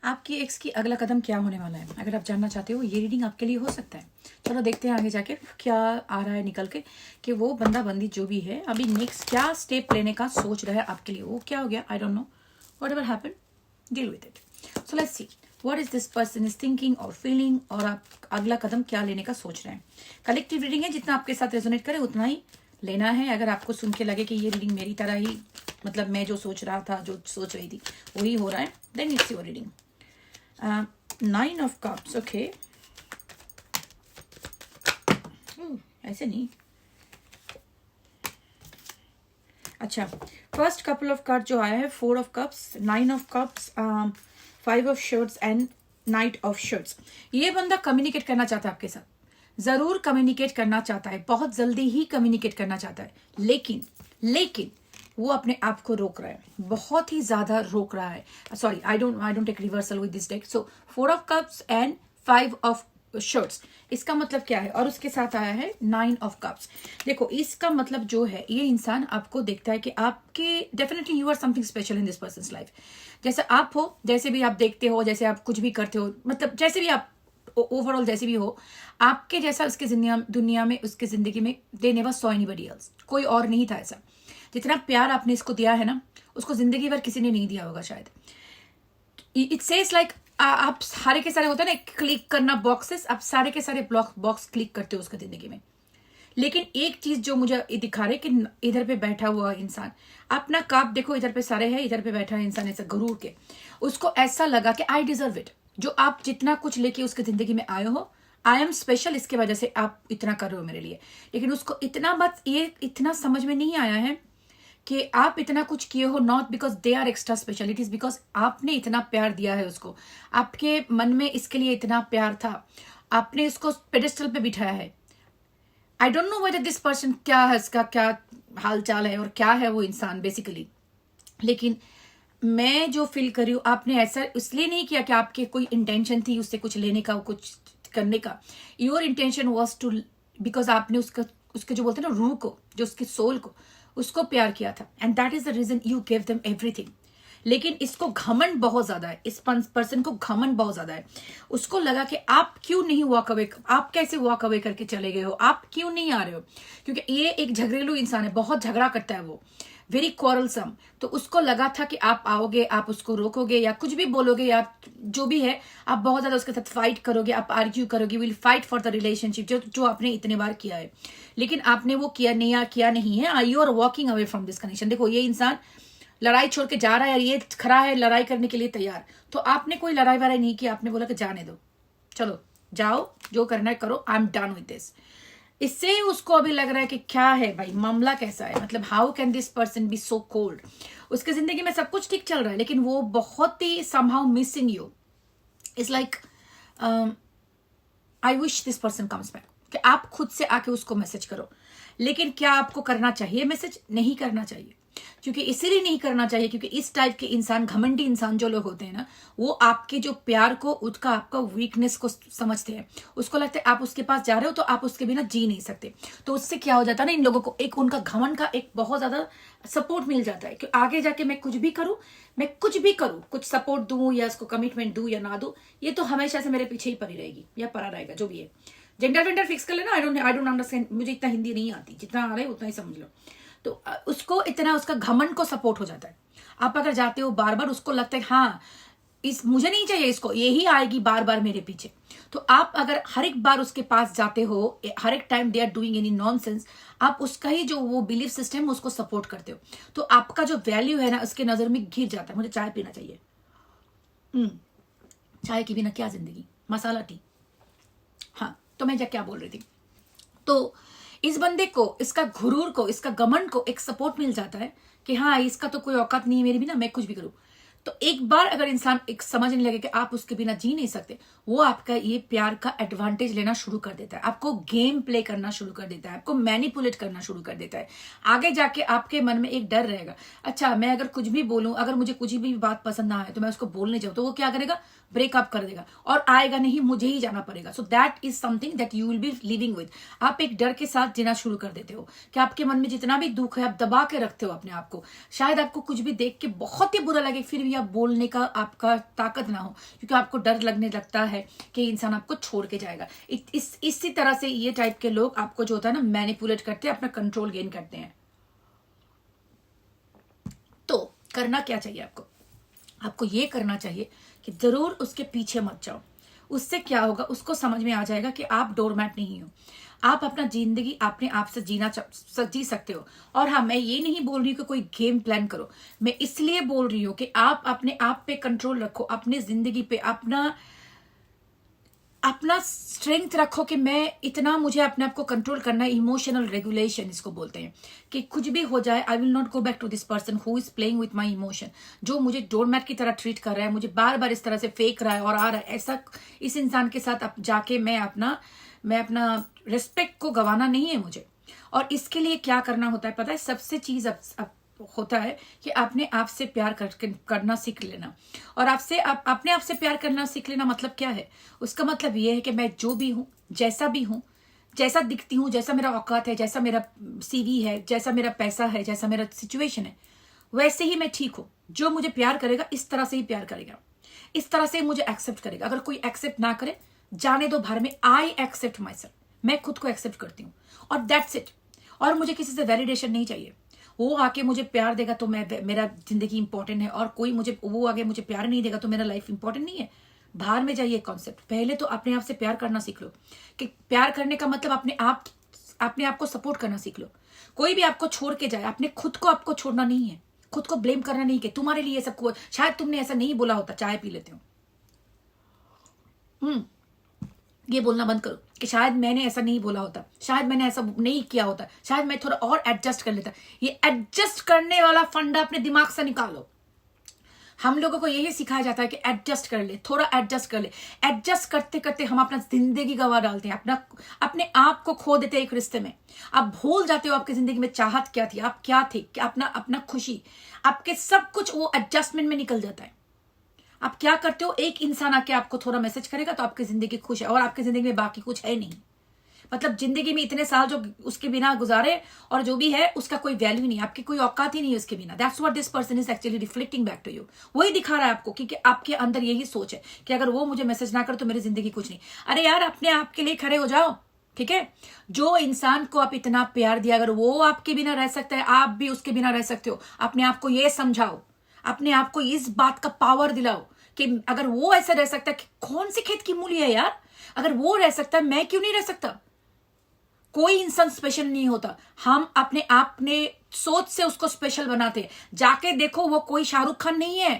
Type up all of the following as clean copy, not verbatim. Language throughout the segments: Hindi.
आपकी एक्स की अगला कदम क्या होने वाला है, अगर आप जानना चाहते हो ये रीडिंग आपके लिए हो सकता है। चलो देखते हैं आगे जाके क्या आ रहा है निकल के, कि वो बंदा बंदी जो भी है अभी नेक्स्ट क्या स्टेप लेने का सोच रहा है आपके लिए। वो क्या हो गया, I don't know, what ever happen, deal with it. So let's see what is this person is thinking और फीलिंग, और आप अगला कदम क्या लेने का सोच रहे हैं। कलेक्टिव रीडिंग है, जितना आपके साथ रेजोनेट करे उतना ही लेना है। अगर आपको सुन के लगे कि ये रीडिंग मेरी तरह ही, मतलब मैं जो सोच रहा था, जो सोच रही थी वही हो रहा है, then it's your reading. 9 of cups, okay. ऐसे नहीं, अच्छा। फर्स्ट कपल ऑफ कार्ड जो आया है 4 of cups, 9 of cups, 5 of shirts and night of shirts। ये बंदा कम्युनिकेट करना चाहता है आपके साथ, जरूर कम्युनिकेट करना चाहता है, बहुत जल्दी ही कम्युनिकेट करना चाहता है, लेकिन वो अपने आप को रोक रहा है, बहुत ही ज्यादा रोक रहा है। Sorry, I don't take reversal with this deck. So 4 of cups and 5 of shirts, इसका मतलब क्या है, और उसके साथ आया है 9 of cups। देखो इसका मतलब जो है, ये इंसान आपको देखता है कि आपके definitely you are something special in this person's life. जैसे आप हो, जैसे भी आप देखते हो, जैसे आप कुछ भी करते हो, मतलब जैसे भी आप ओवरऑल जैसे भी हो, आपके जैसा उसके दुनिया में, उसके जिंदगी में they never saw anybody else, कोई और नहीं था ऐसा। जितना प्यार आपने इसको दिया है ना, उसको जिंदगी भर किसी ने नहीं दिया होगा शायद। इट सेज लाइक आप सारे के सारे होता है ना क्लिक करना बॉक्सेस, आप सारे के सारे बॉक्स क्लिक करते हो उसकी जिंदगी में। लेकिन एक चीज जो मुझे दिखा रहे कि इधर पे बैठा हुआ इंसान, अपना काप देखो, इधर पे सारे हैं, इधर पे बैठा है इंसान ऐसा गरूर के, उसको ऐसा लगा कि आई डिजर्व इट। जो आप जितना कुछ लेके उसकी जिंदगी में आए हो, आई एम स्पेशल, इसके वजह से आप इतना कर रहे हो मेरे लिए। लेकिन उसको इतना बस ये इतना समझ में नहीं आया है कि आप इतना कुछ किए हो, not because they are extra special, it is because आपने इतना प्यार दिया है उसको, आपके मन में इसके लिए इतना प्यार था, आपने इसको पेडेस्टल पे बिठाया है। I don't know whether this person क्या है, इसका क्या हाल चाल है और क्या है वो इंसान बेसिकली, लेकिन मैं जो फील कर रही हूँ, आपने ऐसा इसलिए नहीं किया कि आपके कोई इंटेंशन थी उससे कुछ लेने का, कुछ करने का। Your intention was to, because आपने उसके जो बोलते हैं ना रूह को, जो उसके सोल को, उसको प्यार किया था, and that is the reason you give them everything. लेकिन इसको घमंड बहुत ज्यादा है, इस पर्सन को घमंड बहुत ज्यादा है। उसको लगा कि आप क्यों नहीं वॉक अवे, आप कैसे वॉक अवे करके चले गए हो, आप क्यों नहीं आ रहे हो, क्योंकि ये एक झगड़ेलू इंसान है, बहुत झगड़ा करता है वो, वेरी क्वारलसम। तो उसको लगा था कि आप आओगे, आप उसको रोकोगे या कुछ भी बोलोगे या जो भी है, आप बहुत ज्यादा उसके साथ फाइट करोगे, आप आर्ग्यू करोगे, will fight for the relationship, जो आपने इतने बार किया है। लेकिन आपने वो किया नहीं है, you are walking away from this connection. देखो ये इंसान लड़ाई छोड़ के जा रहा है, ये खड़ा है लड़ाई करने के लिए तैयार, तो आपने कोई लड़ाई वड़ाई नहीं की, आपने बोला कि जाने दो, चलो जाओ, जो करना है करो, I am done with this. इससे उसको अभी लग रहा है कि क्या है भाई, मामला कैसा है, मतलब how can this person be so cold. उसके जिंदगी में सब कुछ ठीक चल रहा है, लेकिन वो बहुत ही somehow missing you. It's like I wish this person comes back, कि आप खुद से आके उसको मैसेज करो। लेकिन क्या आपको करना चाहिए मैसेज? नहीं करना चाहिए, क्योंकि इसीलिए नहीं करना चाहिए क्योंकि इस टाइप के इंसान, घमंडी इंसान जो लोग होते हैं ना, वो आपके जो प्यार को, उसका आपका वीकनेस को समझते हैं। उसको लगता है आप उसके पास जा रहे हो तो आप उसके बिना जी नहीं सकते। तो उससे क्या हो जाता है ना, इन लोगों को एक उनका घमंड का एक बहुत ज्यादा सपोर्ट मिल जाता है कि आगे जाके मैं कुछ भी करूं, कुछ सपोर्ट दूं या इसको कमिटमेंट दूं या ना दूं, ये तो हमेशा से मेरे पीछे ही पड़ी रहेगी या पड़ा रहेगा, जो भी है। जेंडर वेंडर फिक्स कर लेना, आई डोंट अंडरस्टैंड, मुझे इतना हिंदी नहीं आती, जितना आ रहा है उतना ही समझ लो। तो उसको इतना उसका घमंड को सपोर्ट हो जाता है। आप अगर जाते हो बार बार, उसको लगता है हाँ इस मुझे नहीं चाहिए, इसको यही आएगी बार बार मेरे पीछे। तो आप अगर हर एक बार उसके पास जाते हो, हर एक time they are doing any nonsense, आप उसका ही जो वो बिलीफ सिस्टम उसको सपोर्ट करते हो, तो आपका जो वैल्यू है ना उसके नजर में गिर जाता है। मुझे चाय पीना चाहिए, चाय के बिना क्या जिंदगी, मसाला टी। हाँ, तो मैं क्या बोल रही थी, तो इस बंदे को, इसका गुरूर को, इसका घमंड को एक सपोर्ट मिल जाता है कि हाँ इसका तो कोई औकात नहीं है मेरे बिना, मैं कुछ भी करूं। तो एक बार अगर इंसान एक समझने लगे कि आप उसके बिना जी नहीं सकते, वो आपका ये प्यार का एडवांटेज लेना शुरू कर देता है, आपको गेम प्ले करना शुरू कर देता है, आपको मैनिपुलेट करना शुरू कर देता है। आगे जाके आपके मन में एक डर रहेगा, अच्छा मैं अगर कुछ भी बोलूं, अगर मुझे कुछ भी बात पसंद ना आए तो मैं उसको बोलने जाऊं, तो वो क्या करेगा, ब्रेकअप कर देगा और आएगा नहीं, मुझे ही जाना पड़ेगा। So that is something that you will be living with. आप एक डर के साथ जीना शुरू कर देते हो कि आपके मन में जितना भी दुख है आप दबा के रखते हो अपने आप को। शायद आपको कुछ भी देख के बहुत ही बुरा लगे, फिर भी या बोलने का आपका ताकत ना हो, क्योंकि आपको डर लगने लगता है कि इंसान आपको छोड़ के जाएगा। इसी तरह से ये टाइप के लोग आपको जो होता है ना मैनिपुलेट करते हैं, अपना कंट्रोल गेन करते हैं। तो करना क्या चाहिए आपको? आपको ये करना चाहिए कि जरूर उसके पीछे मत जाओ। उससे क्या होगा, उसको समझ में आ जाएगा कि आप डोरमैट नहीं हो, आप अपना जिंदगी अपने आप से जी सकते हो। और हाँ, मैं ये नहीं बोल रही हूँ कि कोई गेम प्लान करो, मैं इसलिए बोल रही हूँ कि आप अपने आप पे कंट्रोल रखो, अपनी जिंदगी पे अपना स्ट्रेंथ रखो कि मैं इतना, मुझे अपने आप को कंट्रोल करना है। इमोशनल रेगुलेशन इसको बोलते हैं कि कुछ भी हो जाए, I will not go back to this person who is playing with my emotion, जो मुझे डोरमैट की तरह ट्रीट कर रहा है, मुझे बार बार इस तरह से फेंक रहा है और आ रहा है। ऐसा इस इंसान के साथ अब जाके मैं अपना रिस्पेक्ट को गंवाना नहीं है मुझे। और इसके लिए क्या करना होता है पता है? सबसे चीज अब होता है कि अपने आप से प्यार करना सीख लेना। और अपने आप से प्यार करना सीख लेना मतलब क्या है? उसका मतलब ये है कि मैं जो भी हूं, जैसा भी हूं, जैसा दिखती हूं, जैसा मेरा औकात है, जैसा मेरा सीवी है, जैसा मेरा पैसा है, जैसा मेरा सिचुएशन है, वैसे ही मैं ठीक हूं। जो मुझे प्यार करेगा इस तरह से ही प्यार करेगा, इस तरह से मुझे एक्सेप्ट करेगा। अगर कोई एक्सेप्ट ना करे, जाने दो बाहर में। आई एक्सेप्ट माई सेल्फ, मैं खुद को एक्सेप्ट करती हूँ और दैट्स इट। और मुझे किसी से वैलिडेशन नहीं चाहिए। वो आके मुझे प्यार देगा तो मेरा जिंदगी इंपॉर्टेंट है, और कोई वो आगे मुझे प्यार नहीं देगा तो मेरा लाइफ इंपॉर्टेंट नहीं है। बाहर में जाइए कॉन्सेप्ट। पहले तो अपने आप से प्यार करना सीख लो, कि प्यार करने का मतलब अपने आप को सपोर्ट करना सीख लो। कोई भी आपको छोड़ के जाए, अपने खुद को आपको छोड़ना नहीं है, खुद को ब्लेम करना नहीं कि तुम्हारे लिए सब कुछ, शायद तुमने ऐसा नहीं बोला होता। चाय पी लेते हो, ये बोलना बंद करो कि शायद मैंने ऐसा नहीं बोला होता, शायद मैंने ऐसा नहीं किया होता, शायद मैं थोड़ा और एडजस्ट कर लेता। ये एडजस्ट करने वाला फंडा अपने दिमाग से निकालो। हम लोगों को यही सिखाया जाता है कि एडजस्ट कर ले, थोड़ा एडजस्ट कर ले। एडजस्ट करते करते हम अपना जिंदगी गंवा डालते हैं, अपने आप को खो देते हैं एक रिश्ते में। आप भूल जाते हो आपकी जिंदगी में चाहत क्या थी, आप क्या थे, अपना खुशी, आपके सब कुछ वो एडजस्टमेंट में निकल जाता है। आप क्या करते हो, एक इंसान आके आपको थोड़ा मैसेज करेगा तो आपकी जिंदगी खुश है, और आपकी जिंदगी में बाकी कुछ है नहीं। मतलब जिंदगी में इतने साल जो उसके बिना गुजारे और जो भी है उसका कोई वैल्यू नहीं, आपकी कोई औकात ही नहीं है उसके बिना। That's what this person is actually reflecting back to you. वही दिखा रहा है आपको, क्योंकि आपके अंदर यही सोच है कि अगर वो मुझे मैसेज ना करे तो मेरी जिंदगी कुछ नहीं। अरे यार, अपने आप के लिए खड़े हो जाओ, ठीक है? जो इंसान को आप इतना प्यार दिया, अगर वो आपके बिना रह सकता है, आप भी उसके बिना रह सकते हो। अपने आप को ये समझाओ, अपने आप को इस बात का पावर दिलाओ कि अगर वो ऐसा रह सकता है, कि कौन सी खेत की मूली है यार, अगर वो रह सकता है मैं क्यों नहीं रह सकता? कोई इंसान स्पेशल नहीं होता, हम अपने सोच से उसको स्पेशल बनाते हैं। जाके देखो, वो कोई शाहरुख खान नहीं है,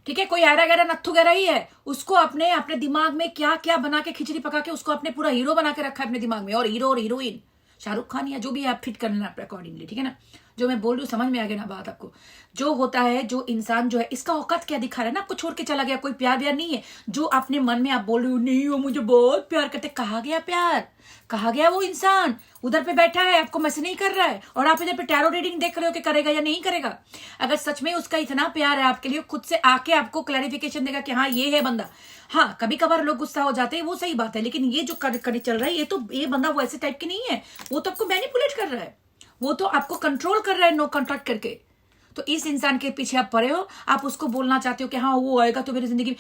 ठीक है? कोई ऐरा गैरा नत्थु गैरा ही है। उसको अपने दिमाग में क्या क्या बना के, खिचड़ी पका के उसको अपने पूरा हीरो बना के रखा है अपने दिमाग में। और हीरो और हीरोइन शाहरुख खान या जो भी है, आप फिट कर लेना अकॉर्डिंगली, ठीक है ना? जो मैं बोल रही हूँ समझ में आ गया ना बात आपको? जो होता है, जो इंसान जो है, इसका औकात क्या दिखा रहा है ना, आपको छोड़ के चला गया, कोई प्यार व्यार नहीं है। जो अपने मन में आप बोल रहे हो नहीं, वो मुझे बहुत प्यार करते, कहा गया प्यार? कहा गया? वो इंसान उधर पे बैठा है, आपको मैसेज नहीं कर रहा है, और आप इधर पे टैरो रीडिंग देख रहे हो कि करेगा या नहीं करेगा। अगर सच में उसका इतना प्यार है आपके लिए, खुद से आके आपको क्लैरिफिकेशन देगा कि हाँ ये है बंदा। हाँ, कभी कभार लोग गुस्सा हो जाते हैं, वो सही बात है, लेकिन ये जो कर चल रहा है, ये बंदा वो ऐसे टाइप की नहीं है। वो तो आपको मैनिपुलेट कर रहा है, वो तो आपको कंट्रोल कर रहा है नो कॉन्ट्रैक्ट करके। तो इस इंसान के पीछे आप पड़े हो, आप उसको बोलना चाहते हो कि हाँ वो आएगा तो मेरी जिंदगी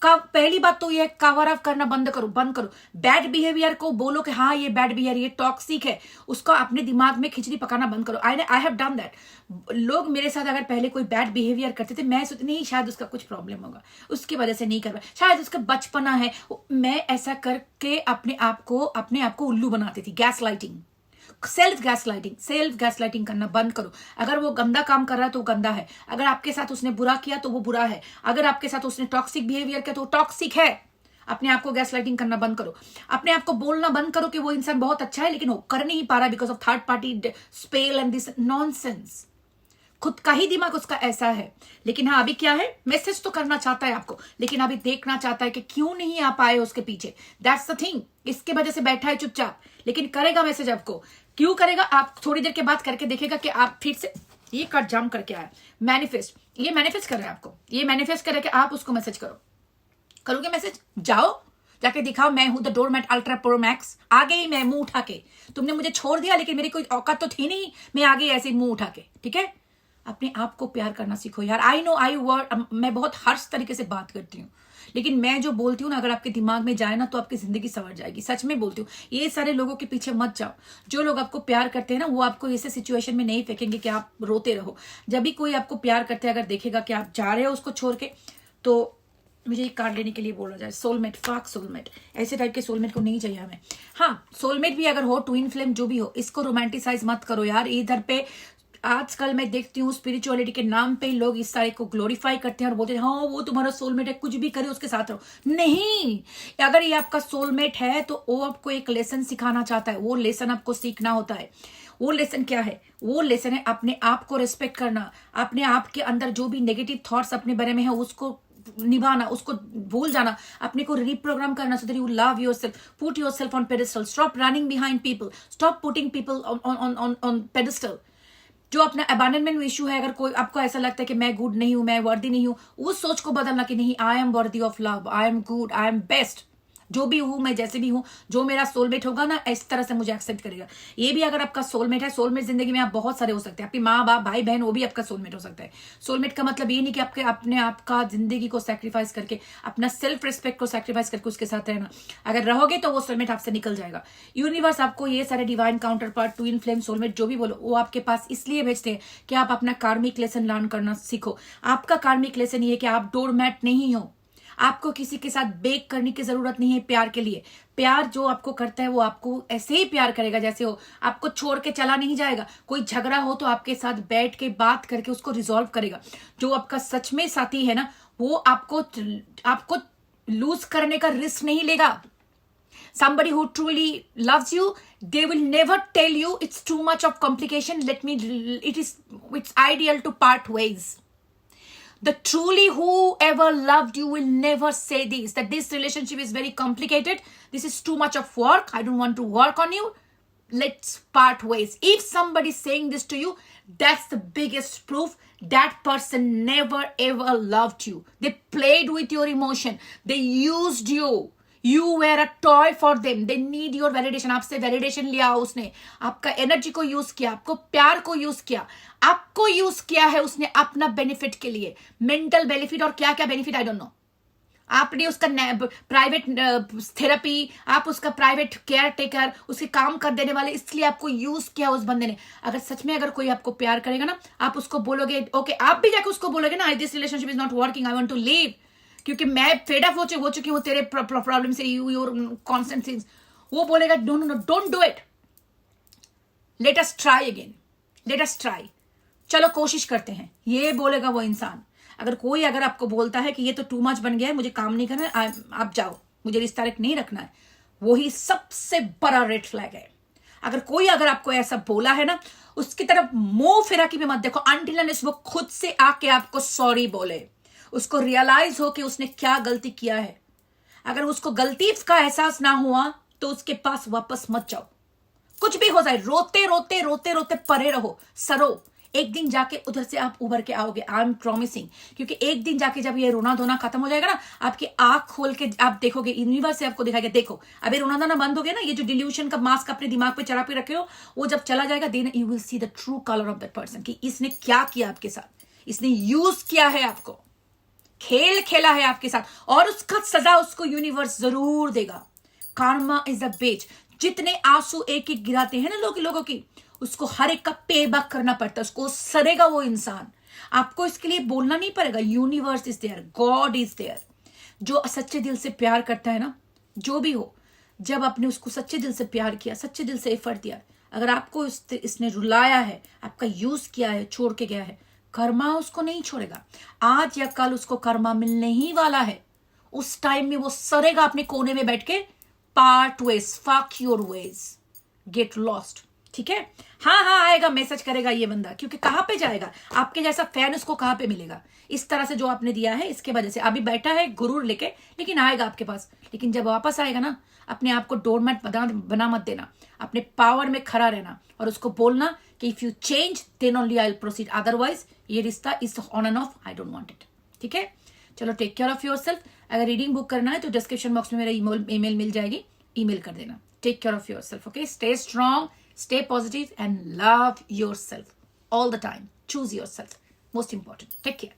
का। पहली बात तो ये कवर अप करना बंद करो। बैड बिहेवियर को बोलो कि हाँ ये बैड बिहेवियर, ये टॉक्सिक है, उसको अपने दिमाग में खिचड़ी पकाना बंद करो। I have done that. लोग मेरे साथ अगर पहले कोई बैड बिहेवियर करते थे, मैं सोचती नहीं शायद उसका कुछ प्रॉब्लम होगा, उसकी वजह से नहीं कर पाया, शायद उसका बचपना है। मैं ऐसा करके अपने आप को उल्लू बनाती थी। Gas lighting, self gas lighting करना बंद करो। अगर वो गंदा काम कर रहा है तो गंदा है, अगर आपके साथ उसने बुरा किया तो वो बुरा है, अगर आपके साथ उसने टॉक्सिक बिहेवियर किया तो वो टॉक्सिक है। अपने आप को गैस लाइटिंग करना बंद करो। अपने आप को बोलना बंद करो कि वो इंसान बहुत अच्छा है, लेकिन वो कर नहीं पा रहा है because of third party spell and this nonsense. खुद का ही दिमाग उसका ऐसा है। लेकिन हाँ, अभी क्या है, मैसेज तो करना चाहता है आपको, लेकिन अभी देखना चाहता है कि क्यों नहीं आप आए उसके पीछे। That's the thing. इसके वजह से बैठा है चुपचाप, लेकिन करेगा मैसेज आपको। क्यों करेगा? आप थोड़ी देर के बाद करके देखेगा कि आप फिर से ये कट जाम करके आया। ये मैनिफेस्ट कर रहा है आपको, ये मैनिफेस्ट कर रहा है कि आप उसको मैसेज करोगे मैसेज। जाओ जाके दिखाओ, मैं हूं the doormat ultra pro max. आ गई मैं मुंह उठा के, तुमने मुझे छोड़ दिया, लेकिन मेरी कोई औकात तो थी नहीं, मैं आ गई ऐसे मुंह उठा के, ठीक है? अपने आप को प्यार करना सीखो यार। आई नो मैं बहुत हर्ष तरीके से बात करती हूँ, लेकिन मैं जो बोलती हूँ ना, अगर आपके दिमाग में जाए ना तो आपकी जिंदगी संवर जाएगी। सच में बोलती हूँ। ये सारे लोगों के पीछे मत जाओ। जो लोग आपको प्यार करते हैं ना, वो आपको ऐसे सिचुएशन में नहीं फेंकेंगे कि आप रोते रहो। जब भी कोई आपको प्यार करते हैं, अगर देखेगा कि आप जा रहे हो उसको छोड़ के, तो मुझे एक कार्ड लेने के लिए बोला जाए, सोलमेट, फाक सोलमेट, ऐसे टाइप के सोलमेट को नहीं चाहिए हमें। हाँ, सोलमेट भी अगर हो, ट्विन फ्लेम जो भी हो, इसको रोमांटिसाइज मत करो यार। इधर पे आजकल मैं देखती हूँ स्पिरिचुअलिटी के नाम पे लोग इस सारे को ग्लोरीफाई करते हैं और बोलते हैं हाँ वो तुम्हारा सोलमेट है, कुछ भी करे उसके साथ रहो। नहीं, अगर ये आपका सोलमेट है तो वो आपको एक लेसन सिखाना चाहता है। वो लेसन आपको सीखना होता है। वो लेसन क्या है? वो लेसन है अपने आप को रिस्पेक्ट करना, अपने आप के अंदर जो भी नेगेटिव थॉट्स अपने बारे में है उसको निभाना, उसको भूल जाना, अपने को रिप्रोग्राम करना, so that you love yourself, put yourself on pedestal, stop running behind people, stop putting people on pedestal. जो अपना अबैंडनमेंट इशू है, अगर कोई आपको ऐसा लगता है कि मैं गुड नहीं हूं, मैं वर्दी नहीं हूं, उस सोच को बदलना कि नहीं, I am worthy of love, I am good, I am best, जो भी हूं मैं, जैसे भी हूं, जो मेरा सोलमेट होगा ना इस तरह से मुझे एक्सेप्ट करेगा। ये भी अगर आपका सोलमेट है, सोलमेट जिंदगी में आप बहुत सारे हो सकते हैं, आपकी माँ बाप भाई बहन, वो भी आपका सोलमेट हो सकता है। सोलमेट का मतलब ये नहीं कि आपके अपने आप का जिंदगी को सैक्रिफाइस करके, अपना सेल्फ रिस्पेक्ट को सैक्रिफाइस करके उसके साथ रहना। अगर रहोगे तो वो सोलमेट आपसे निकल जाएगा। यूनिवर्स आपको ये सारे divine counter part, twin flame, soulmate जो भी बोलो, वो आपके पास इसलिए भेजते हैं कि आप अपना कार्मिक लेसन लर्न करना सीखो। आपका कार्मिक लेसन ये है कि आप डोरमैट नहीं हो। आपको किसी के साथ बेक करने की जरूरत नहीं है प्यार के लिए। प्यार जो आपको करता है वो आपको ऐसे ही प्यार करेगा जैसे हो, आपको छोड़ के चला नहीं जाएगा। कोई झगड़ा हो तो आपके साथ बैठ के बात करके उसको रिजॉल्व करेगा। जो आपका सच में साथी है ना, वो आपको लूज करने का रिस्क नहीं लेगा। Somebody who truly loves you, they will never tell you it's too much of complication, it's ideal to part ways. The truly whoever loved you will never say this, that this relationship is very complicated, this is too much of work, I don't want to work on you, let's part ways. If somebody is saying this to you, that's the biggest proof that person never ever loved you. They played with your emotion, they used you, you were a toy for them, they need your validation. आपसे validation लिया उसने, आपका एनर्जी को यूज किया, आपको प्यार को यूज किया, आपको यूज किया है उसने अपना बेनिफिट के लिए, मेंटल बेनिफिट और क्या क्या बेनिफिट आई डोंट नो। आपने उसका प्राइवेट थेरेपी, आप उसका प्राइवेट केयर टेकर, उसके काम कर देने वाले, इसलिए आपको यूज किया उस बंदे ने। अगर सच में अगर कोई आपको प्यार करेगा ना, आप उसको बोलोगे ओके, आप भी जाके उसको बोलोगे ना this relationship is not working, I want to leave, क्योंकि मैं फेड अप हो चुकी हूँ तेरे प्रॉब्लम से, योर कॉन्स्टेंट थिंग्स। वो बोलेगा don't do it, let us try again, let us try, चलो कोशिश करते हैं, ये बोलेगा वो इंसान। अगर आपको बोलता है कि ये तो टू मच बन गया है, मुझे काम नहीं करना है, आप जाओ, मुझे रिश्ता नहीं रखना है, वही सबसे बड़ा रेड फ्लैग है। अगर आपको ऐसा बोला है ना, उसकी तरफ मुंह फिरा के भी मत देखो अनटिल अनलेस वो खुद से आके आपको सॉरी बोले, उसको रियलाइज हो कि उसने क्या गलती किया है। अगर उसको गलती का एहसास ना हुआ तो उसके पास वापस मत जाओ, कुछ भी हो जाए, रोते रोते रोते रोते परे रहो, सरो, एक दिन जाके उधर से आप उभर के आओगे, आई एम प्रॉमिसिंग। क्योंकि एक दिन जाके जब ये रोना धोना खत्म हो जाएगा ना, आपकी आंख खोल के आप देखोगे, यूनिवर्स से आपको दिखाएगा, देखो अभी रोना धोना बंद हो गया ना, ये जो डिल्यूशन का मास्क अपने दिमाग पे चढ़ा पे रखे हो, वो जब चला जाएगा, then you will see the true colour of that person, कि इसने क्या किया आपके साथ, इसने यूज किया है आपको, खेल खेला है आपके साथ, और उसका सजा उसको यूनिवर्स जरूर देगा। कार्मा इज अ बेच, जितने आंसू एक एक गिराते हैं ना लोगों की, उसको हर एक का पे बैक करना पड़ता है, उसको सरेगा वो इंसान। आपको इसके लिए बोलना नहीं पड़ेगा, universe is there, God is there. जो सच्चे दिल से प्यार करता है ना, जो भी हो, जब आपने उसको सच्चे दिल से प्यार किया, सच्चे दिल से एफर्ट दिया, अगर आपको इसने रुलाया है, आपका यूज किया है, छोड़ के गया है, कर्मा उसको नहीं छोड़ेगा। आज या कल उसको कर्मा मिलने ही वाला है। उस टाइम में वो सरेगा अपने कोने में बैठ के, part ways, fuck your ways, get lost. ठीक है, हाँ आएगा, मैसेज करेगा ये बंदा, क्योंकि कहां पे जाएगा, आपके जैसा फैन उसको कहां पे मिलेगा। इस तरह से जो आपने दिया है, इसके वजह से अभी बैठा है गुरूर लेके, लेकिन आएगा आपके पास। लेकिन जब वापस आएगा ना, अपने आप को डोरमैट बना मत देना, अपने पावर में खड़ा रहना और उसको बोलना कि if you change then only I will proceed, otherwise ये रिश्ता is on and off, I don't want it. ठीक है, चलो टेक केयर ऑफ योरसेल्फ। अगर रीडिंग बुक करना है तो डिस्क्रिप्शन बॉक्स में मेरा ईमेल मिल जाएगी, ईमेल कर देना। Take care of yourself, okay, stay strong, stay positive and love yourself all the time. choose yourself. Most important. Take care.